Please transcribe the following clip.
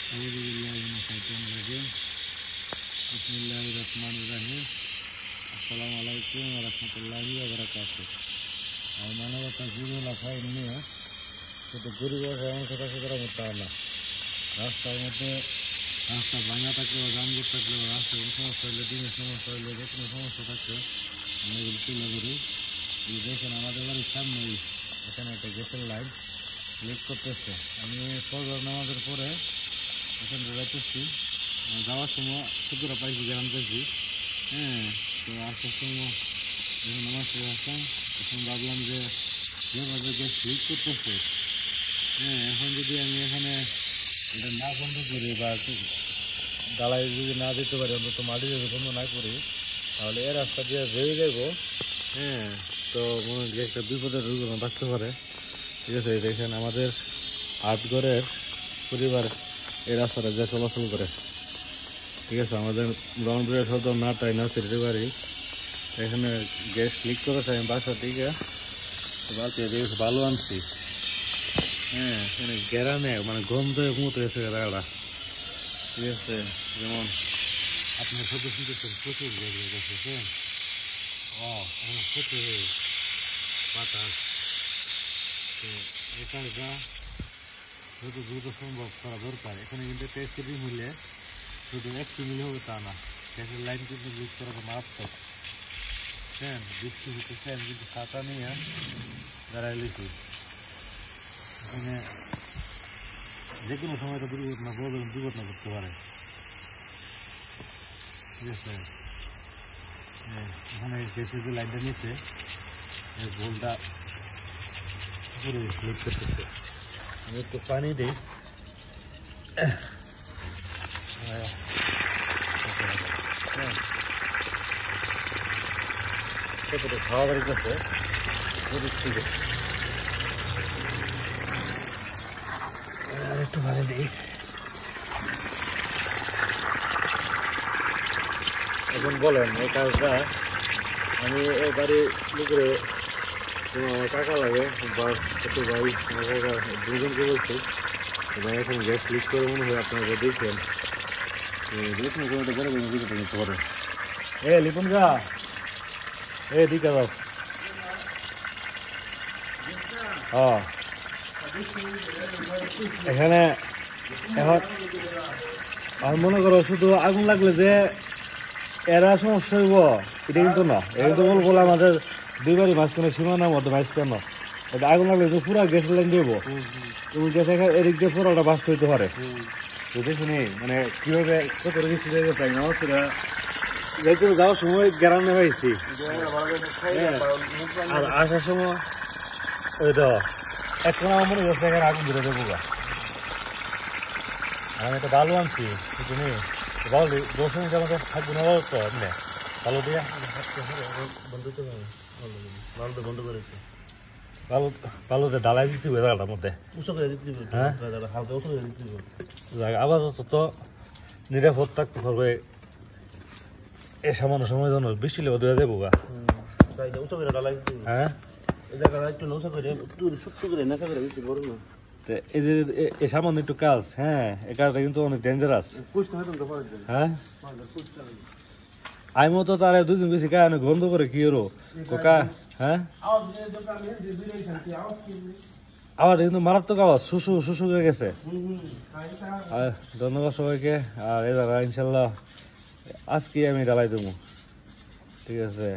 बिस्मिल्लाहिर्रहमानिर्रहीम। अस्सलाम वालेकुम व रहमतुल्लाहि व बाराकातुहू। আর মানবতা জীবন লাফায় নিয়ে কিন্তু গরিবের সমস্যা থাকে তারা করতে পারে না। রাস্তার মধ্যে রাস্তা ভাঙা থাকলে বা যানজট থাকলে বা রাস্তায় কোনো সমস্যা হলে দিনের সমস্যা হলে যে কোনো সমস্যা থাকলে আমরা এগুলো তুলে ধরি। এই দেখেন আমাদের বাড়ির সামনেই এখানে একটা গ্যাসের লাইন লিক করতেছে। আমি ফজর নামাজের পরে এখানে যাইতেছি, যাওয়ার সময় শুক্র পাইছি গ্রাম পেয়েছি। হ্যাঁ, তো আসার সময় যখন নামাজ পড়ে আসলাম তখন ভাবলাম যে যেভাবে গ্যাস লিক করতেছে, হ্যাঁ, এখন যদি আমি এখানে এটা না বন্ধ করি বা ডালাই যদি না দিতে পারি, অন্তত মাটি যদি বন্ধ না করি, তাহলে এ রাস্তা দিয়ে বেরিয়ে যাবো। হ্যাঁ, তো মনে হয় যে একটা বিপদের দুর্ঘটনা থাকতে পারে। ঠিক আছে, দেখেন আমাদের আটঘরের পরিবার এই রাস্তাটা যে চলাচল করে। ঠিক আছে, আমাদের রংপুরের সদর নাটাই নার্সারি বাড়ি, এখানে গ্যাস লিক করেছে। আমি বাসা থেকে ভালো আনছি। হ্যাঁ, এখানে গ্যারানে মানে গন্ধে মতো এসে জায়গাটা। ঠিক আছে, যেমন আপনার সদস্য শুনতেছেন প্রচুর জায়গায় গেছে। প্রচুর বাতাস। তো এই কাজটা যত দ্রুত সম্ভব করা দরকার। এখানে কিন্তু টেস্টি মিলে শুধু একটু মিলে হবে তা না, গ্যাসের লাইন কিন্তু লিক করা মারাত্মক। হ্যাঁ, বৃষ্টি হতেছে, আমি কিন্তু ছাতা নিয়ে দাঁড়াইলেছি। এখানে যে কোনো সময় তো দুর্ঘটনা বড় দুর্ঘটনা করতে পারে। ঠিক আছে, এখানে গ্যাসের যে লাইনটা নিচ্ছে গোলটা পুরো লিক করতেছে। আমি একটু পানি দিই। খাওয়া দাওয়া করছে একটু পানি দিই। এখন বলেন এই কাজটা আমি এই বাড়ি করে আমার টাকা লাগে বা ছোটো ভাই দুজনকে বলছি। এখন গ্যাস লিক করে মনে হয় আপনারা দেখছেন দেখুন কোনোটা বড় কোনো বিপদ নিতে পারে। লিপুন গা দিকে দাও। এখানে এখন আর মনে করো শুধু আগুন লাগলে যে এরা সমস্যা হইব এটা কিন্তু না। এটা কিন্তু বলবো আমাদের দুই বাড়ি মাঝখানে সীমানার মধ্যে মাঝখান এটা আগুন লাগলে যে পুরো গ্যাস লাইন দিব তুমি গ্যাস এদিক দিয়ে পুরোটা বাস্ত হইতে পারে। শুনি মানে কিভাবে কত বেশি জায়গা পাই না যাইতে যাওয়ার সময় গ্রামে হয়েছি আর আসার সময় ওই তো এখন আমার মনে হচ্ছে এখানে আগুন ধরে দেবো। আমি একটা বালু আনছি তুমি বালু 10 মিনিট আমাদের থাকবো না তো এমনি বালু দিয়ে বন্ধ করেছি। বালুতে ডালাই দিতে হবে জায়গাটার মধ্যে আবার তো নিরাপদ থাকতে পারবে। এ সামান্য সময় জন্য বৃষ্টি লেগে দেওয়া যাবো গা। হ্যাঁ, এই যে এই সামান্য একটু কাজ, হ্যাঁ এই কাজটা কিন্তু অনেক ডেঞ্জারাস। হ্যাঁ, আমি মতো তারা দুদিন বেশি কাজ বন্ধ করে কি ওরো কোকা। হ্যাঁ, আওয়াজ কিন্তু মারাত্মক আওয়াজ, শুশু হয়ে গেছে। ধন্যবাদ সবাইকে। আর এ দাদা ইনশাল্লাহ আজকে আমি ডালাই দেবো। ঠিক আছে।